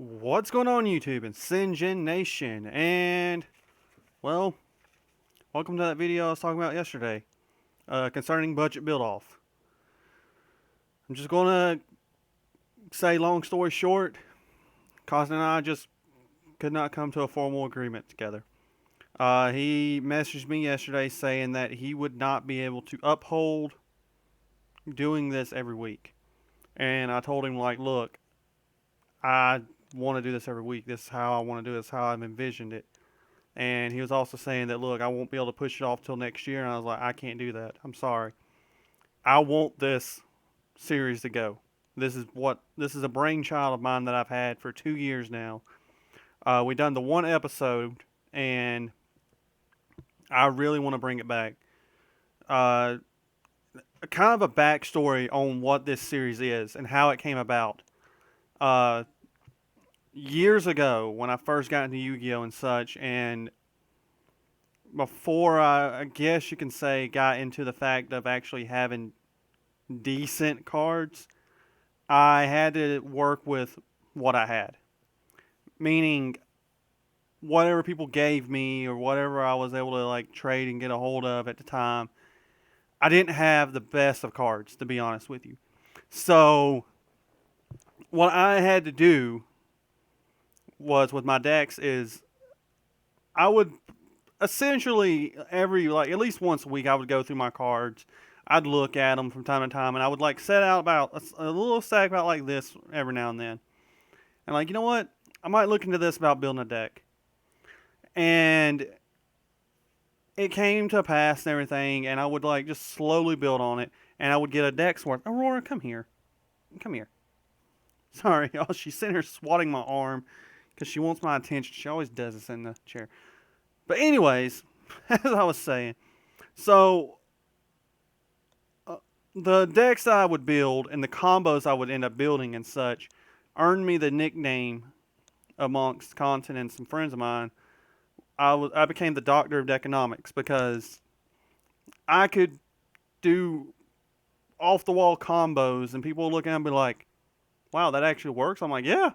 What's going on YouTube and Sinjin Nation? And, well, welcome to that video I was talking about yesterday concerning budget build-off. I'm just going to say, long story short, Costin and I just could not come to a formal agreement together. He messaged me yesterday saying that he would not be able to uphold doing this every week. And I told him, like, look, I want to do this every week. This is how I want to do this, how I've envisioned it. And he was also saying that, look, I won't be able to push it off till next year. And I was like, I can't do that. I'm sorry. I want this series to go. This is a brainchild of mine that I've had for 2 years now. We done the one episode, and I really want to bring it back. Uh, Kind of a backstory on what this series is and how it came about. Uh, Years ago, when I first got into Yu-Gi-Oh and such, and before I guess you can say got into the fact of actually having decent cards, I had to work with what I had. Meaning whatever people gave me or whatever I was able to like trade and get a hold of at the time, I didn't have the best of cards, to be honest with you. So what I had to do was with my decks is I would essentially every like at least once a week I would go through my cards. I'd look at them from time to time, and I would like set out about a little stack about like this every now and then. And like, you know what? I might look into this about building a deck. And it came to pass and everything, and I would like just slowly build on it, and I would get a deck's worth. Aurora, come here. Come here. Sorry, y'all. She's sitting here swatting my arm because she wants my attention. She always does this in the chair. But anyways, as I was saying, so the decks that I would build and the combos I would end up building and such earned me the nickname amongst content and some friends of mine. I became the doctor of economics because I could do off the wall combos and people would look at it and be like, wow, that actually works. I'm like, yeah,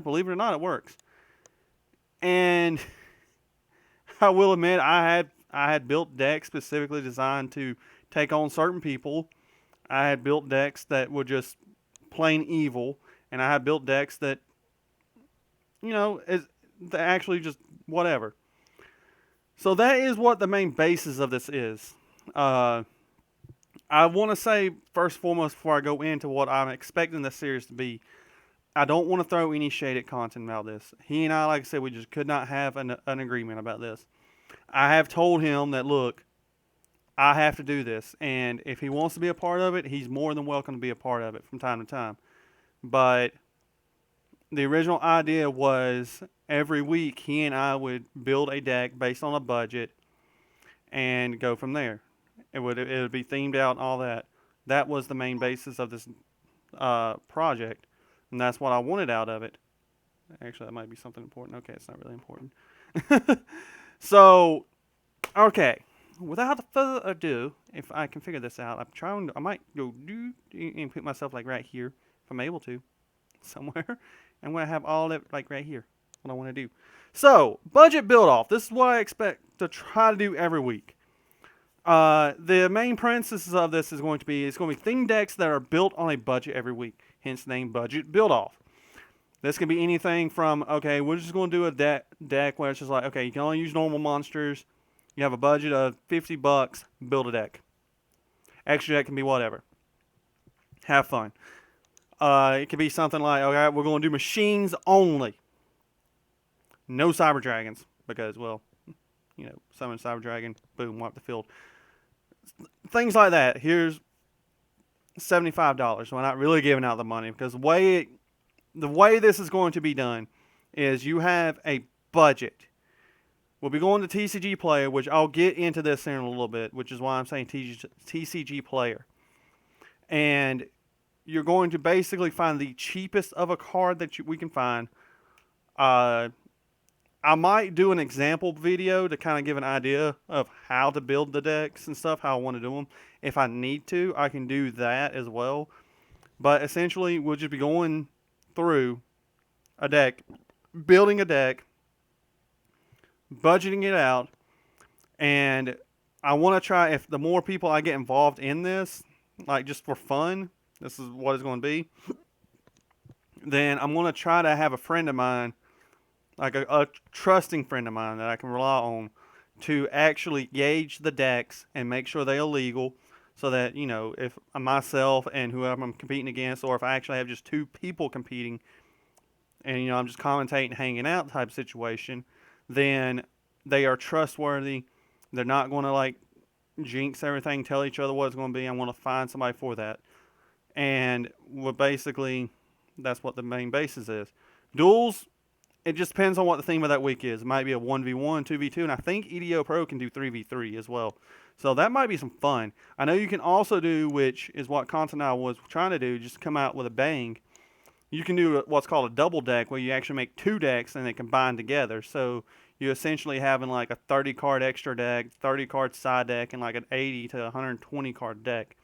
believe it or not, it works. And I will admit I had built decks specifically designed to take on certain people. I had built decks that were just plain evil, and I had built decks that, you know, is actually just whatever. So that is what the main basis of this is. I want to say first and foremost before I go into what I'm expecting this series to be, I don't want to throw any shade at content about this. He and I, like I said, we just could not have an agreement about this. I have told him that, look, I have to do this, and if he wants to be a part of it, he's more than welcome to be a part of it from time to time. But the original idea was every week he and I would build a deck based on a budget and go from there. It would be themed out and all that. That was the main basis of this project, and that's what I wanted out of it. Actually, that might be something important. Okay, it's not really important. So, okay, without further ado, if I can figure this out, I might go do and put myself like right here if I'm able to somewhere. I'm going to have all of it like right here, what I want to do. So, budget build off. This is what I expect to try to do every week. The main premises of this is going to be, it's going to be themed decks that are built on a budget every week, hence the name budget build off. This can be anything from, okay, we're just going to do a deck where it's just like, okay, you can only use normal monsters. You have a budget of $50, build a deck. Extra deck can be whatever. Have fun. It could be something like, okay, we're going to do machines only. No Cyber Dragons, because, well, you know, summon Cyber Dragon, boom, wipe the field. Things like that. Here's $75. We're not really giving out the money because the way this is going to be done is you have a budget. We'll be going to TCG Player, which I'll get into this in a little bit, which is why I'm saying TCG Player. And you're going to basically find the cheapest of a card that we can find. I might do an example video to kind of give an idea of how to build the decks and stuff, how I want to do them. If I need to, I can do that as well. But essentially, we'll just be going through a deck, building a deck, budgeting it out, and I want to try, if the more people I get involved in this, like just for fun, this is what it's going to be, then I'm going to try to have a friend of mine, like a trusting friend of mine that I can rely on, to actually gauge the decks and make sure they're legal, so that, you know, if myself and whoever I'm competing against, or if I actually have just two people competing and, you know, I'm just commentating, hanging out type situation, then they are trustworthy. They're not going to like jinx everything, tell each other what it's going to be. I'm going to find somebody for that. And basically, that's what the main basis is. Duels, it just depends on what the theme of that week is. It might be a 1v1, 2v2, and I think EDO Pro can do 3v3 as well. So that might be some fun. I know you can also do, which is what Content I was trying to do, just come out with a bang. You can do what's called a double deck, where you actually make two decks and they combine together. So you essentially having like a 30 card extra deck, 30 card side deck, and like an 80 to 120 card deck.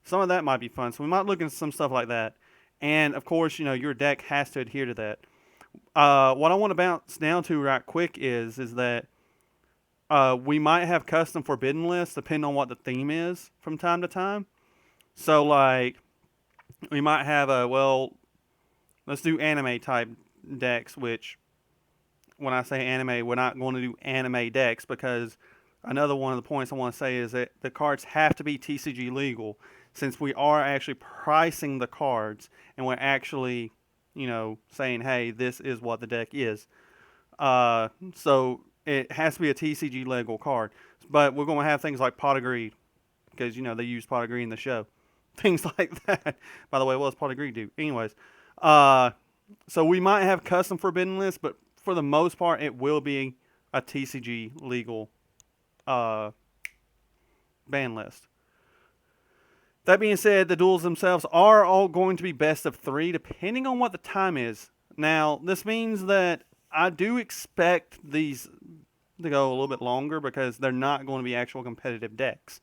Some of that might be fun. So we might look at some stuff like that. And of course, you know, your deck has to adhere to that. What I want to bounce down to right quick is that we might have custom forbidden lists depending on what the theme is from time to time. So like we might have let's do anime type decks, which when I say anime, we're not going to do anime decks, because another one of the points I want to say is that the cards have to be TCG legal, since we are actually pricing the cards and we're actually, you know, saying, hey, this is what the deck is. So it has to be a TCG legal card. But we're going to have things like Pot of Greed, because, you know, they use Pot of Greed in the show. Things like that. By the way, what does Pot of Greed do? Anyways, so we might have custom forbidden lists, but for the most part, it will be a TCG legal ban list. That being said, the duels themselves are all going to be best of 3, depending on what the time is. Now, this means that I do expect these to go a little bit longer, because they're not going to be actual competitive decks.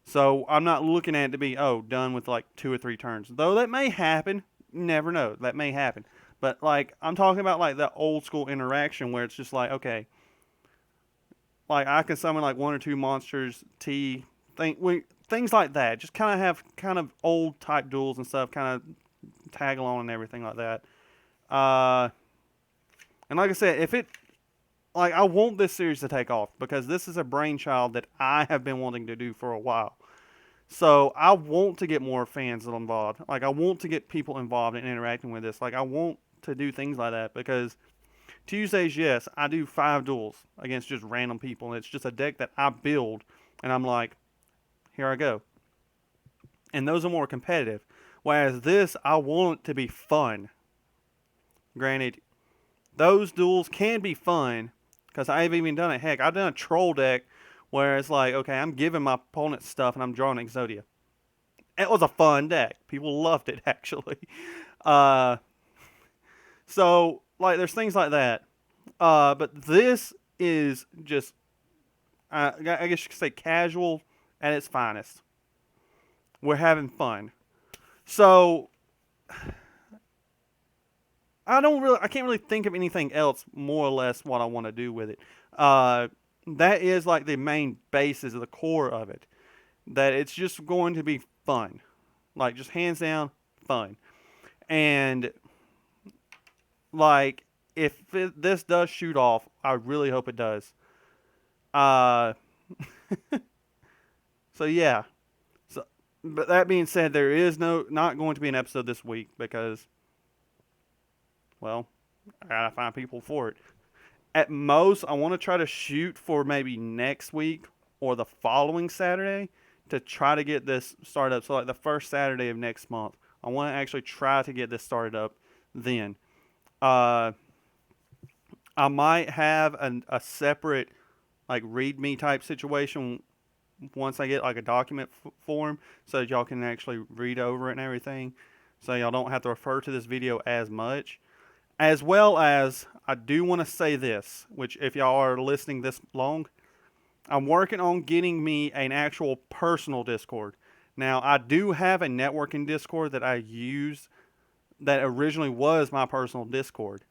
So I'm not looking at it to be, done with like 2 or 3 turns. Though that may happen. Never know. That may happen. But like, I'm talking about like the old school interaction where it's just like, okay, like I can summon like 1 or 2 monsters, things like that. Just kind of have kind of old type duels and stuff, kind of tag along and everything like that. And like I said, I want this series to take off, because this is a brainchild that I have been wanting to do for a while. So I want to get more fans involved. Like, I want to get people involved and interacting with this. Like, I want to do things like that, because Tuesdays, yes, I do 5 duels against just random people. And it's just a deck that I build, and I'm like, here I go. And those are more competitive. Whereas this, I want it to be fun. Granted, those duels can be fun, because I've even done it. Heck, I've done a troll deck where it's like, okay, I'm giving my opponent stuff and I'm drawing Exodia. It was a fun deck. People loved it, actually. So, like, there's things like that. But this is just, I guess you could say, casual at its finest. We're having fun. So, I can't really think of anything else more or less what I want to do with it. That is like the main basis of the core of it. That it's just going to be fun. Like, just hands down, fun. And, like, if this does shoot off, I really hope it does. So, yeah. But that being said, there is not going to be an episode this week, because, well, I gotta find people for it. At most, I want to try to shoot for maybe next week or the following Saturday to try to get this started up. So like the first Saturday of next month, I want to actually try to get this started up then. I might have a separate like README type situation once I get like a document form, so that y'all can actually read over it and everything, so y'all don't have to refer to this video as much. As well as, I do want to say this, which if y'all are listening this long, I'm working on getting me an actual personal Discord. Now, I do have a networking Discord that I use that originally was my personal Discord,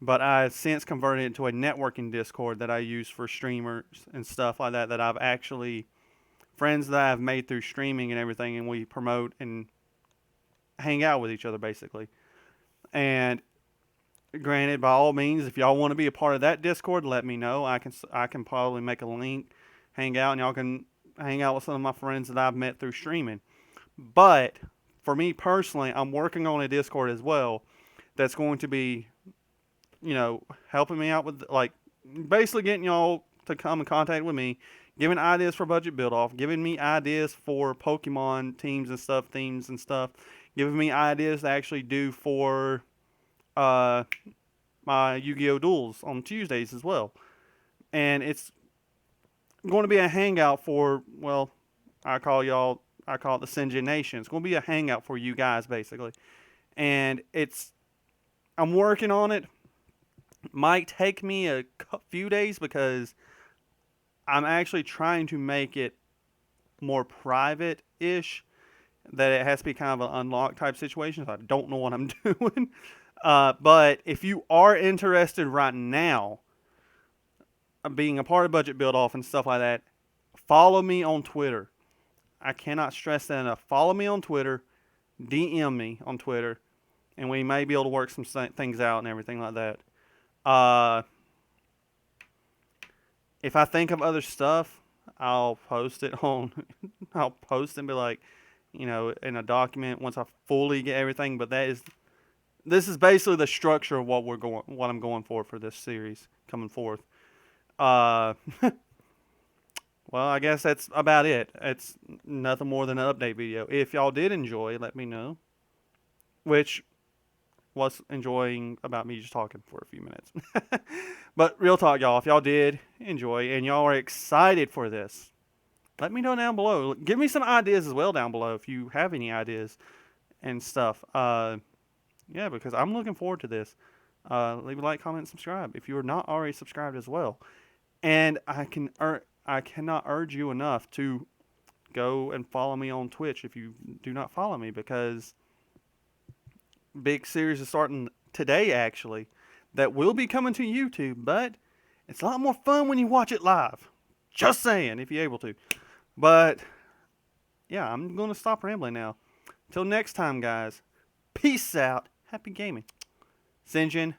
but I've since converted it into a networking Discord that I use for streamers and stuff like that. That I've actually friends that I've made through streaming and everything, and we promote and hang out with each other basically. And granted, by all means, if y'all want to be a part of that Discord, let me know. I can probably make a link, hang out, and y'all can hang out with some of my friends that I've met through streaming. But for me personally, I'm working on a Discord as well that's going to be, helping me out with like basically getting y'all to come in contact with me, giving ideas for budget build off, giving me ideas for Pokemon teams and stuff, themes and stuff, giving me ideas to actually do for uh, my Yu-Gi-Oh duels on Tuesdays as well. And it's going to be a hangout for, well, I call it the Sinjin Nation. It's going to be a hangout for you guys basically. And I'm working on it. Might take me a few days because I'm actually trying to make it more private-ish. That it has to be kind of an unlocked type situation. So I don't know what I'm doing. But if you are interested right now, being a part of Budget Build Off and stuff like that, follow me on Twitter. I cannot stress that enough. Follow me on Twitter, DM me on Twitter, and we may be able to work some things out and everything like that. If I think of other stuff, I'll post it on. I'll post and be like, in a document once I fully get everything. But this is basically the structure of what I'm going for this series coming forth. Uh, well, I guess that's about it. It's nothing more than an update video. If y'all did enjoy, let me know. Which was enjoying about me just talking for a few minutes. But real talk, y'all. If y'all did enjoy and y'all are excited for this, let me know down below. Give me some ideas as well down below if you have any ideas and stuff. Yeah, because I'm looking forward to this. Leave a like, comment, and subscribe if you are not already subscribed as well. And I cannot urge you enough to go and follow me on Twitch if you do not follow me, because big series is starting today actually that will be coming to YouTube, but it's a lot more fun when you watch it live. Just saying, if you're able to. But yeah, I'm going to stop rambling now. Till next time, guys. Peace out. Happy gaming. Sinjin